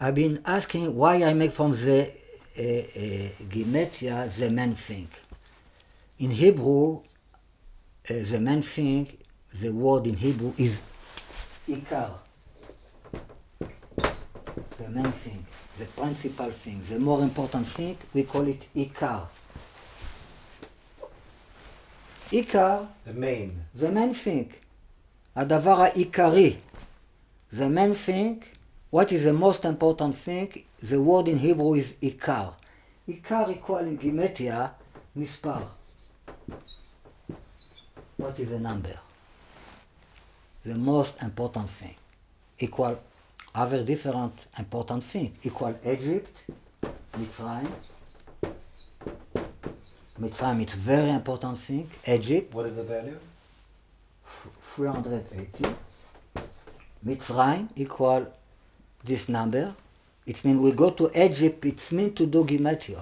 I've been asking why I make from the Gematria the main thing. In Hebrew, the main thing, the word in Hebrew is Ikar. The main thing, the principal thing, the more important thing, we call it Ikar. Ikar, the main thing, הדבר העיקרי, the main thing, what is the most important thing, the word in Hebrew is Ikar. Ikar equal in Gematria, מספר. What is the number? The most important thing. Equal other different important thing. Equal Egypt, Mitzrayim. Mitzrayim, it's very important thing. Egypt. What is the value? 380. Mitzrayim equal this number. It means we go to Egypt, it means to do Gematria.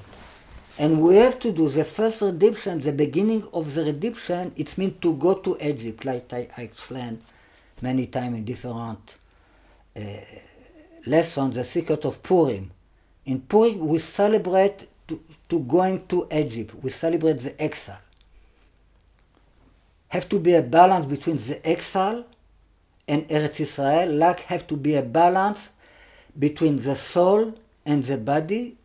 And we have to do the first redemption, the beginning of the redemption, it means to go to Egypt, like I explained many times in different lessons, the secret of Purim. In Purim, we celebrate to going to Egypt. We celebrate the exile. Have to be a balance between the exile and Eretz Israel, like have to be a balance between the soul and the body,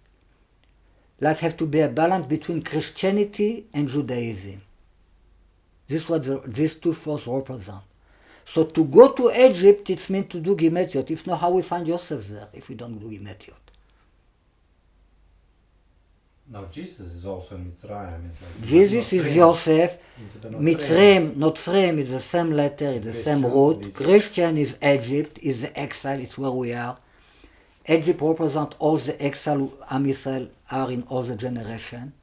like have to be a balance between Christianity and Judaism. This is what these two forces represent. So to go to Egypt, it's meant to do Gematria. If not, how we find Yosef there if we don't do Gematria? Now Jesus is also in Mitzrayim. Like Jesus is Yosef. Mitzrayim, Notzrim is the same letter, it's the same root. Christian is Egypt, is the exile, it's where we are. Egypt represents all the exile Am Yisrael are in all the generation.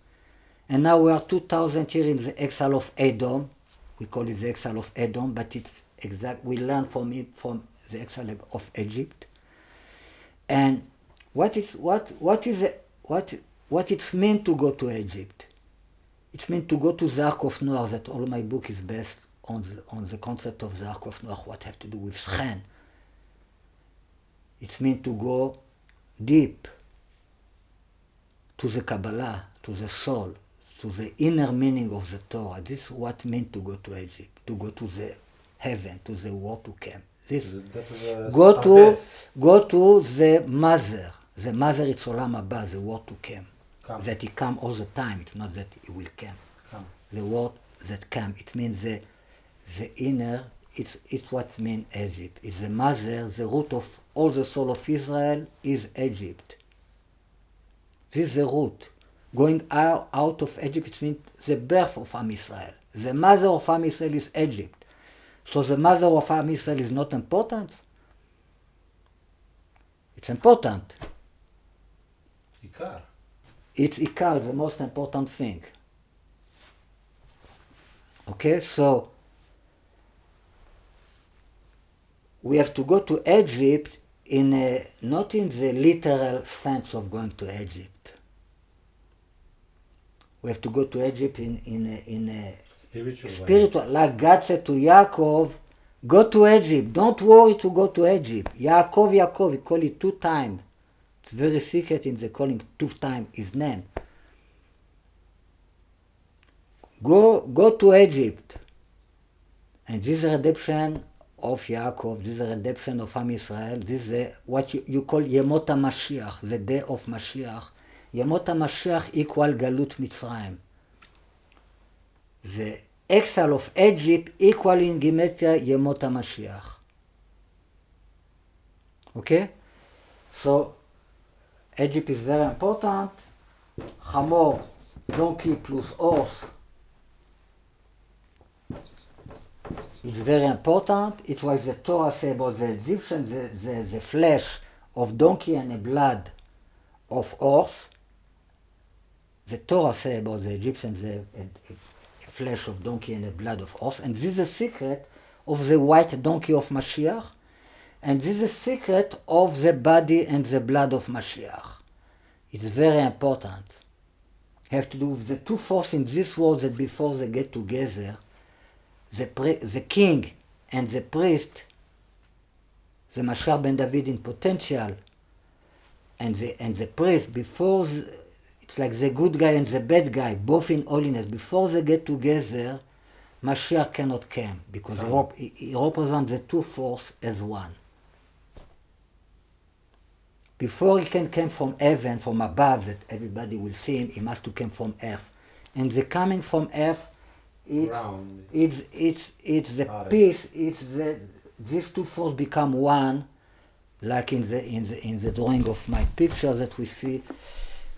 And now we are 2,000 years in the exile of Edom. We call it the exile of Edom, but it's exact. We learn from it from the exile of Egypt. And what it's meant to go to Egypt? It's meant to go to the Ark of Noah. That all my book is based on the concept of the Ark of Noah. What have to do with Shchen? It's meant to go deep to the Kabbalah, to the soul, to the inner meaning of the Torah. This is what it meant to go to Egypt, to go to the heaven, to the world to come. This go to the mother. The mother is Olam Haba, the world to come. That he come all the time. It's not that he will come. The word that come. It means the inner. It's what means Egypt. It's the mother, the root of all the soul of Israel is Egypt. This is the root. Going out of Egypt, it means the birth of Am Yisrael. The mother of Am Yisrael is Egypt. So the mother of Am Yisrael is not important? It's important. Ikar. It's Ikar, the most important thing. Okay, so we have to go to Egypt not in the literal sense of going to Egypt. We have to go to Egypt in a spiritual way. Like God said to Yaakov, go to Egypt. Don't worry to go to Egypt. Yaakov, he called it 2 times. It's very secret in the calling 2 times his name. Go to Egypt. And this redemption of Yaakov, this is the redemption of Am Yisrael, this is what you call Yemot HaMashiach, the day of Mashiach. Yemot HaMashiach equal Galut Mitzrayim. The exile of Egypt equal in Gematria Yemot HaMashiach. Okay? So, Egypt is very important. Chamor, donkey plus horse. It's very important. It was the Torah say about the Egyptians, the flesh of donkey and the blood of horse. The Torah say about the Egyptians, the flesh of donkey and the blood of horse. And this is the secret of the white donkey of Mashiach. And this is the secret of the body and the blood of Mashiach. It's very important. Have to do with the 2 forces in this world that before they get together, the king and the priest, the Mashar ben David in potential, and the priest, before it's like the good guy and the bad guy, both in holiness, before they get together, Mashiach cannot come, because he represents the two forces as one. Before he can come from heaven, from above, that everybody will see him, he must to come from earth. And the coming from earth, it's the peace, these two forces become one, like in the drawing of my picture that we see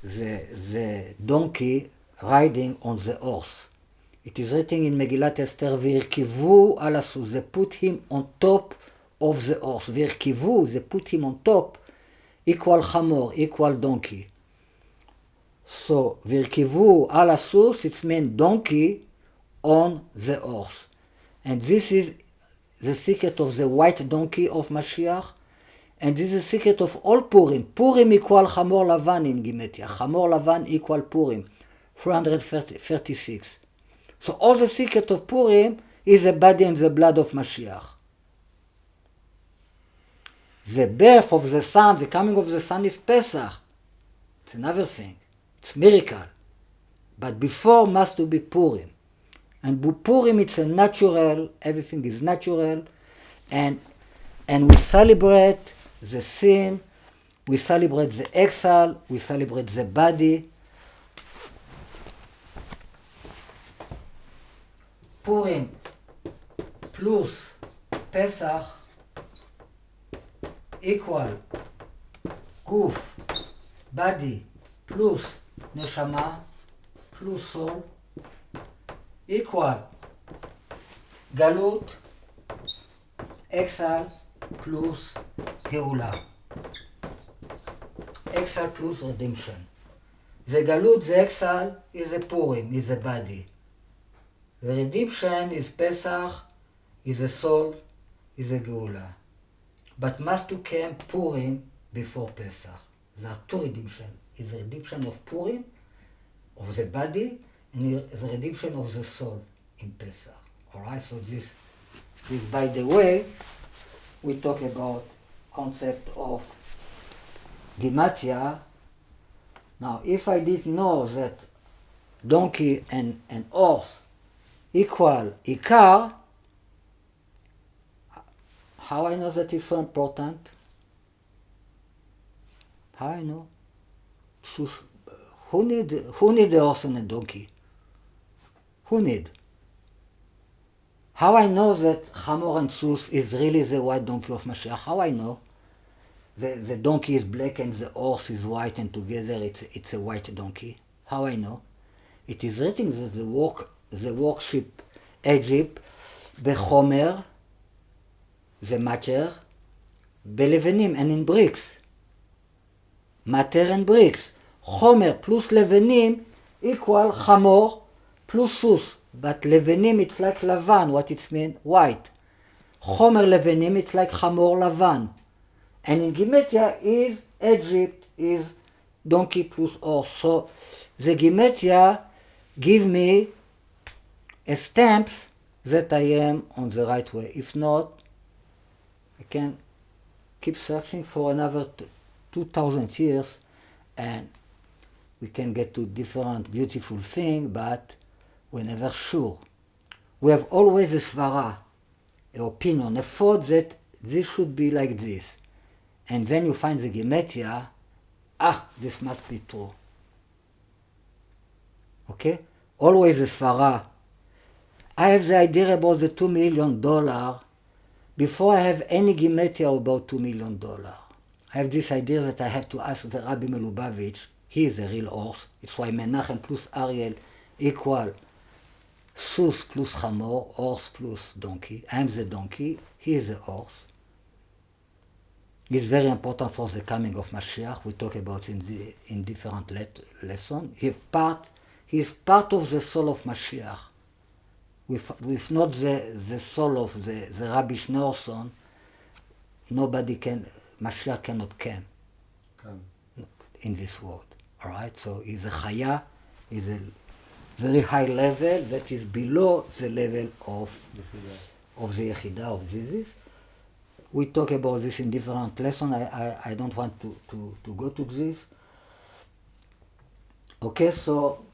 the donkey riding on the horse. It is written in Megillat Esther, V'irkivu al הסוס, they put him on top of the horse. V'irkivu, they put him on top, equal chamor, equal donkey. So, V'irkivu al הסוס, it means donkey on the horse. And this is the secret of the white donkey of Mashiach, and this is the secret of all Purim. Purim equal chamor lavan in Gematria. Chamor lavan equal Purim, 336. So all the secret of Purim is the body and the blood of Mashiach. The birth of the sun, the coming of the sun is Pesach. It's another thing. It's miracle. But before must to be Purim. And Purim, it's a natural, everything is natural. And we celebrate the sin, we celebrate the exile, we celebrate the body. Purim plus Pesach equal guf, body, plus neshama, plus soul, equal galut, exile, plus geula. Exile plus redemption. The galut, the exile, is a Purim, is a body. The redemption is Pesach, is a soul, is a geula. But must to come Purim before Pesach. There are two redemption. Is the redemption of Purim, of the body, and the redemption of the soul in Pesach. Alright, so this by the way, we talk about concept of Gematria. Now, if I didn't know that donkey and horse equal Ikar, how I know that is so important? How I know? Who need a horse and a donkey? Who need? How I know that Chamor and Sus is really the white donkey of Mashiach? How I know? The donkey is black and the horse is white and together it's a white donkey. How I know? It is written that the worship Egypt bechomer, the matter, belevenim and in bricks. Matter and bricks. Chomer plus levenim equal Chamor plus Sus. But levenim, it's like lavan, what it means? White. Chomer levenim, it's like chamor lavan. And in Gematria is Egypt, is donkey plus horse. So the Gematria give me a stamps that I am on the right way. If not, I can keep searching for another 2,000 years and we can get to different beautiful things, but we're never sure. We have always a svara, an opinion, a thought that this should be like this. And then you find the Gematria, this must be true. Okay? Always a svara. I have the idea about the $2 million before I have any Gematria about $2 million. I have this idea that I have to ask the Rabbi Melubavitch, he is a real horse. It's why Menachem plus Ariel equal Sus plus Chamor, horse plus donkey. I am the donkey, he is the horse. It's very important for the coming of Mashiach. We talk about in different lessons. He is part of the soul of Mashiach. With not the soul of the Rabbi Schneerson, Mashiach cannot come in this world. All right, so he's a Chaya, he's a very high level that is below the level of the Yechidah of Jesus. we talk about this in different lessons. I don't want to go to this. Okay, so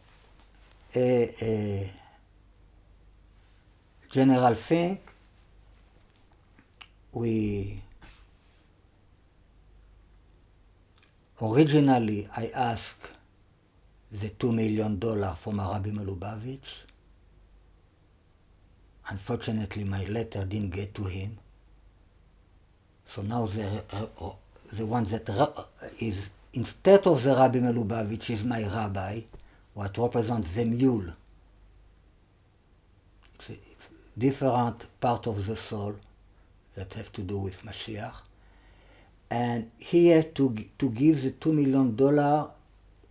general thing, originally I asked the $2 million from Rabbi Melubavitch. Unfortunately, my letter didn't get to him. So now the one that is instead of the Rabbi Melubavitch is my rabbi, what represents the mule. It's a different part of the soul that have to do with Mashiach. And he had to give the $2 million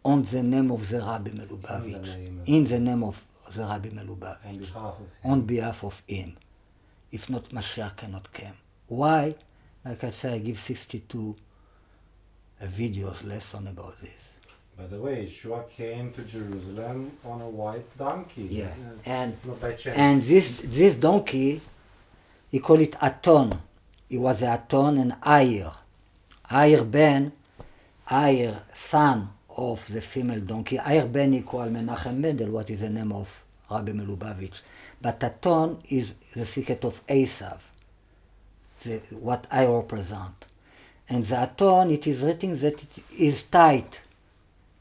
on the name of the Rabbi Melubavitch. In the name of the Rabbi Melubavitch. On behalf of him. If not, Mashiach cannot come. Why? Like I said, I give 62 videos lesson about this. By the way, Yeshua came to Jerusalem on a white donkey. Yeah, it's not by chance. And this donkey, he called it Aton. He was a Aton and Ayer. Ayer, son of the female donkey. Ayer ben equal Menachem Mendel, what is the name of Rabbi Melubavitch. But Aton is the secret of Esav, what I represent. And the Aton, it is written that it is tight.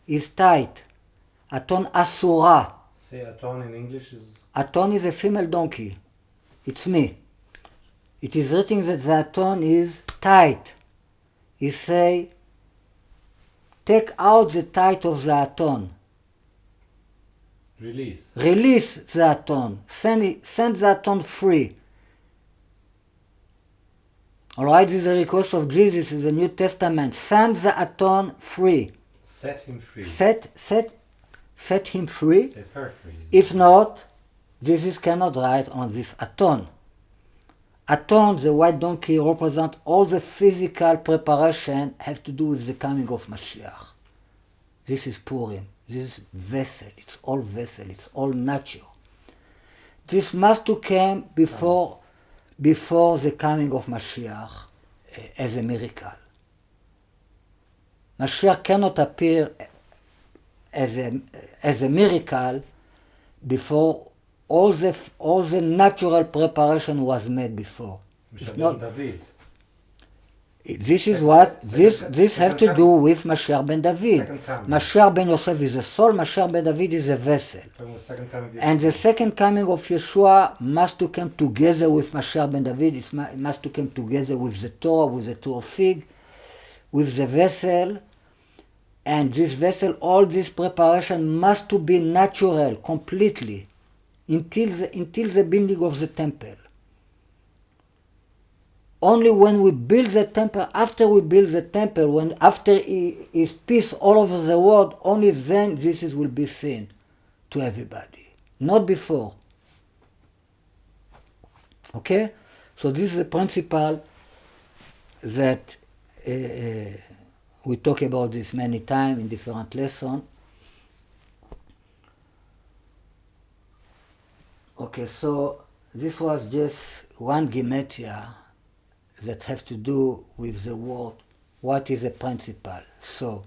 Is tight. Aton Asura. Say Aton in English is... Aton is a female donkey. It's me. It is written that the Aton is tight. He say, take out the tight of the Aton. Release. Release the Aton. Send the Aton free. Alright, this is a request of Jesus in the New Testament. Send the Aton free. Set him free. Set him free. Set her free. If not, Jesus cannot ride on this Aton. Aton, the white donkey, represent all the physical preparation have to do with the coming of Mashiach. This is Purim. This is vessel. It's all vessel. It's all nature. This must to come before the coming of Mashiach as a miracle. Mashiach cannot appear as a miracle before all the natural preparation was made before. It's not, David. this is what this has to do with Mashiach ben David. Mashiach ben Yosef is a soul. Mashiach ben David is a vessel. And the second coming of Yeshua must to come together with Mashiach ben David. It must to come together with the Torah, with the Torah fig, with the vessel. And this vessel, all this preparation must to be natural completely until the building of the temple. Only when we build the temple, after we build the temple, after is peace all over the world, only then Jesus will be seen to everybody. Not before. Okay? So this is a principle that we talk about this many times in different lessons. Okay, so this was just one Gematria that have to do with the word, what is a principle. So,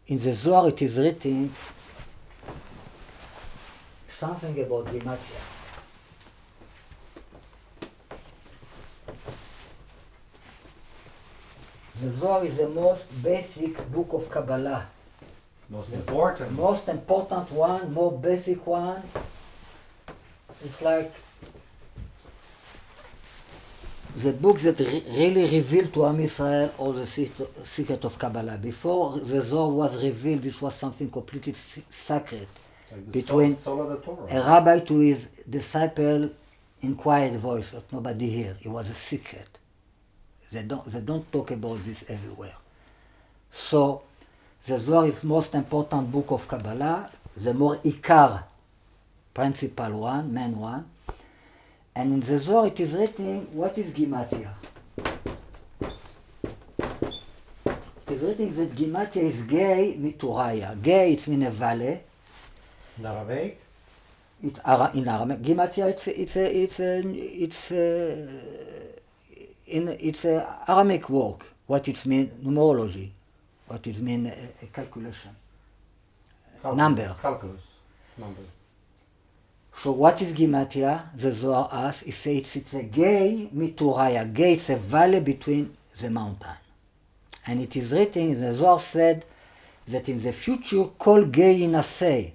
in the Zohar it is written something about Gematria. The Zohar is the most basic book of Kabbalah. Most important. Most important one, more basic one. It's like the book that really revealed to Am Israel all the secret of Kabbalah. Before the Zohar was revealed, this was something completely sacred. Like between soul of the Torah. A rabbi to his disciple in quiet voice, that nobody hear. It was a secret. They don't talk about this everywhere. So, the Zohar is most important book of Kabbalah, the more Ikar, principal one, main one. And in the Zohar it is written, what is Gematria? It is written that Gematria is gay mituraya. Gay, it's mean a valley. In Aramaic? In Aramaic. Gematria, it's a Aramaic word. What it mean numerology, what it mean calculation, number. Calculus. Number. So what is Gematria? The Zohar asks, it says it's a gay mituraya. Gay, it's a valley between the mountain. And it is written, the Zohar said that in the future, kol gay inaseh,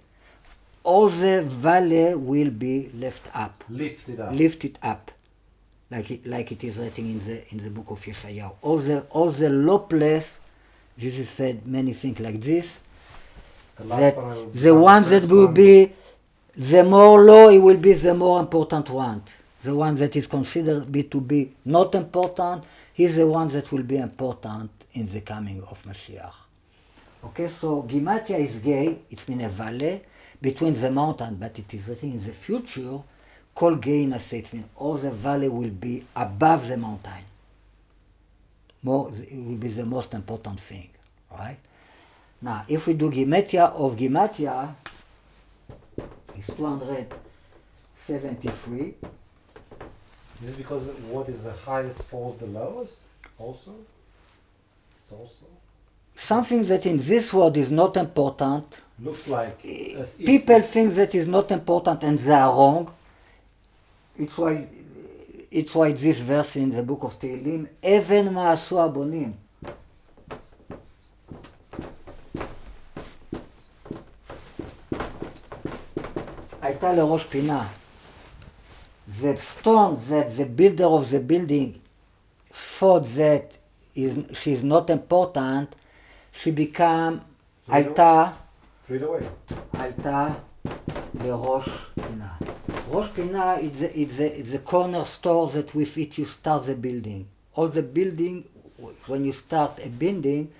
all the valley will be lifted up. Lifted up. Like it is written in the book of Yeshayahu. All the low place, Jesus said many things like this, that the ones that will be, the more low it will be, the more important one. The one that is considered to be not important, he's the one that will be important in the coming of Mashiach. Okay, so Gematria is gay, it means a valley between the mountain, but it is written in the future, Kol gay inaseh, it means all the valley will be above the mountain. It will be the most important thing, right? Now, if we do Gematria of Gematria, it's 273. This is because what is the highest falls the lowest also? It's also? Something that in this world is not important. Looks like people think that is not important and they are wrong. It's why this verse in the book of Tehillim, Even ma'asu abonim. הייתה לראש פינה. The stone that the builder of the building thought that she is not important, she became, הייתה לראש פינה. ראש פינה it's the corner store that with it you start the building. All the building, when you start a building,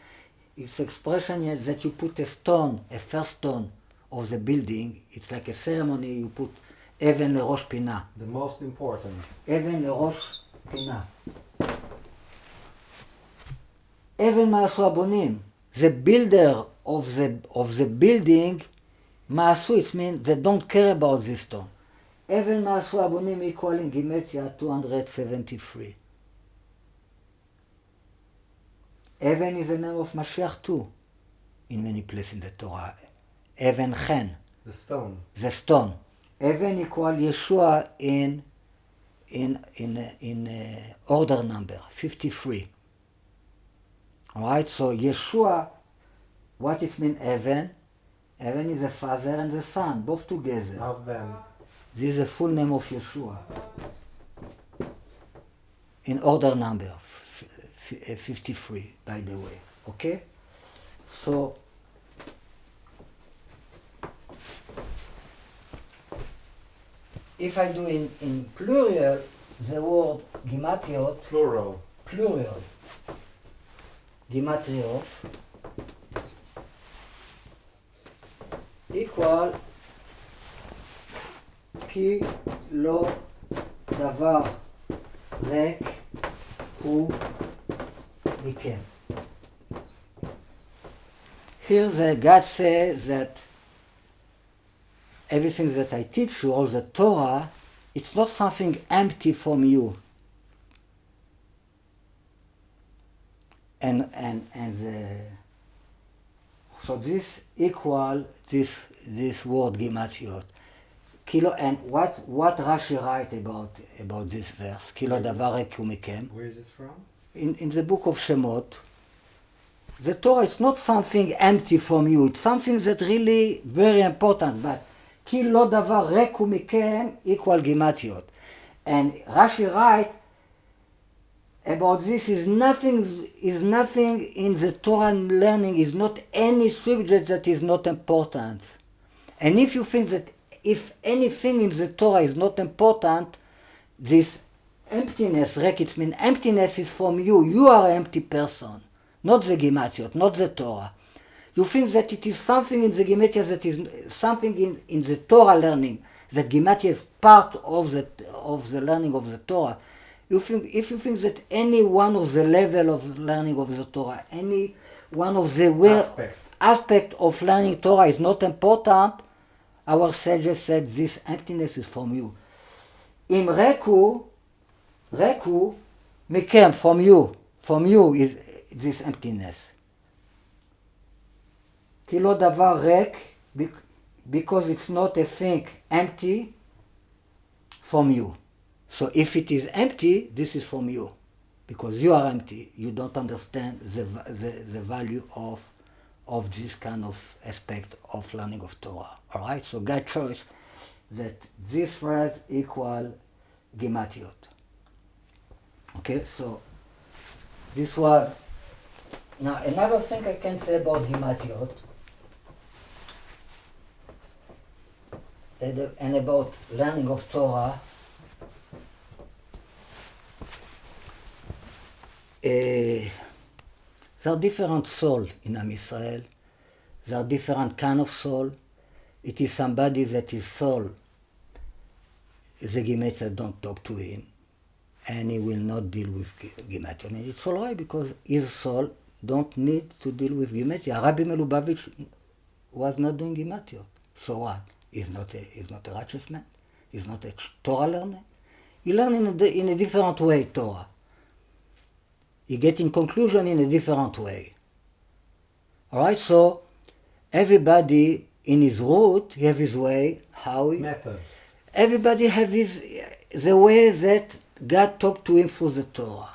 it's expression that you put a stone, a first stone of the building. It's like a ceremony, you put אבן לראש פינה. The most important. אבן לראש פינה. אבן מה עשו הבונים? The builder of the building, מה עשו? It means they don't care about this stone. אבן מה עשו הבונים equal in Gematria 273. אבן is the name of Mashiach too, in many places in the Torah. אבן חן. The stone. The stone. Even equal Yeshua in order number 53. All right. So Yeshua, what it means? Even is the Father and the Son, both together. Amen. This is the full name of Yeshua. In order number 53, by the way. Okay. So. If I do in plural, the word Gematriot, Plural. Gematriot, equal כי לא דבר ריק הוא מכם. Here the God says that everything that I teach you, all the Torah, it's not something empty from you. So this equal this word Gematriot. Kilo, and what Rashi write about this verse? Kilo davar rik hu mikem. Where is it from? In the book of Shemot. The Torah is not something empty from you. It's something that really very important. But כי לא דבר ריק הוא מכם equal Gematriot. And Rashi write about this is nothing in the Torah learning, is not any subject that is not important. And if you think that if anything in the Torah is not important, this emptiness, ריק, it means emptiness is from you. You are an empty person, not the Gematriot, not the Torah. You think that it is something in the Gematria that is something in the Torah learning, that Gematria is part of the learning of the Torah. If you think that any one of the level of learning of the Torah, any one of the aspect of learning Torah is not important, our sages said this emptiness is from you. Im reku, מכם, from you is this emptiness. כי לא דבר ריק, because it's not a thing empty from you. So if it is empty, this is from you. Because you are empty, you don't understand the value of this kind of aspect of learning of Torah. All right? So God chose that this phrase equal Gematriot. Okay, so this was... Now, another thing I can say about Gematriot and about learning of Torah, there are different souls in Am Yisrael. There are different kind of soul. It is somebody that his soul, the Gematria don't talk to him, and he will not deal with Gematria. And it's all right because his soul don't need to deal with Gematria. Rabbi Melubavitch was not doing Gematria. So what? He's not a righteous man. He's not a Torah learner. He learns in a different way Torah. He gets in conclusion in a different way. All right, so everybody in his root, he have his way, how he... Method. Everybody have the way that God talked to him through the Torah.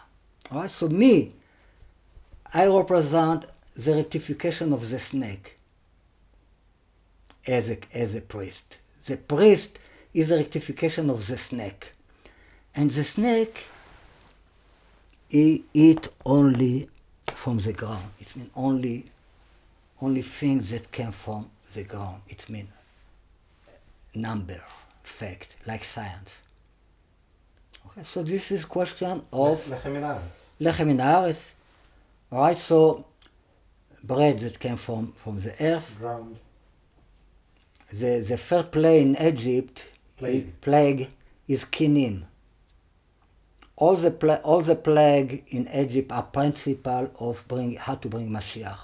All right, so me, I represent the rectification of the snake as a priest. The priest is the rectification of the snake. And the snake, he eat only from the ground. It means only things that came from the ground. It means number, fact, like science. Okay, so this is question of lechem min haaretz. All right, so bread that came from the earth. Ground. The first plague in Egypt, plague is kinim. All the plague in Egypt are principle of how to bring Mashiach.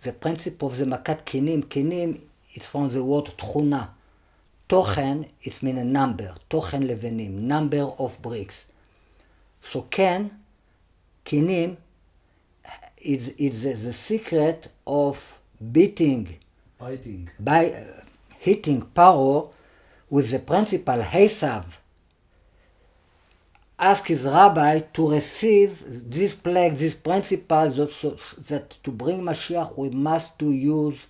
The principle of the makat kinim is from the word tchuna. Tochen, it means a number. Tochen levenim, number of bricks. So kinim, is the secret of hitting Paro with the principle Hesav. Ask his rabbi to receive this plague, this principle that to bring Mashiach we must to use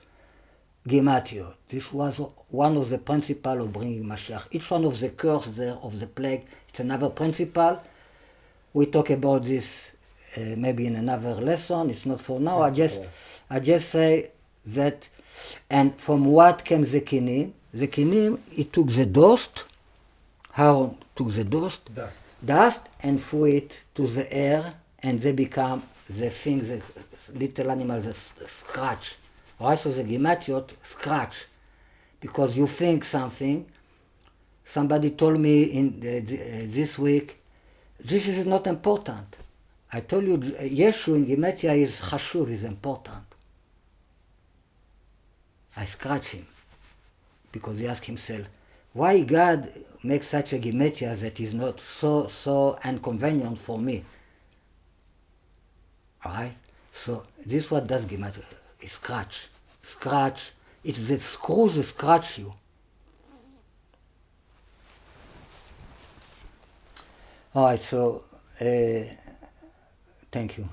Gematria. This was one of the principles of bringing Mashiach. Each one of the curse there of the plague, it's another principle. We talk about this maybe in another lesson. It's not for now. I just say that, and from what came the kinim? The kinim, it took the dust. Aaron took the dust and threw it to the air, and they become the things, the little animals that scratch. Right? So the Gematriot scratch, because you think something. Somebody told me in this week, this is not important. I told you, Yeshu in Gematria is Chashuv, is important. I scratch him, because he asked himself, why God makes such a Gematria that is not so inconvenient for me? All right? So this is what does Gematria. Scratch. It's the screws that scratch you. All right, so thank you.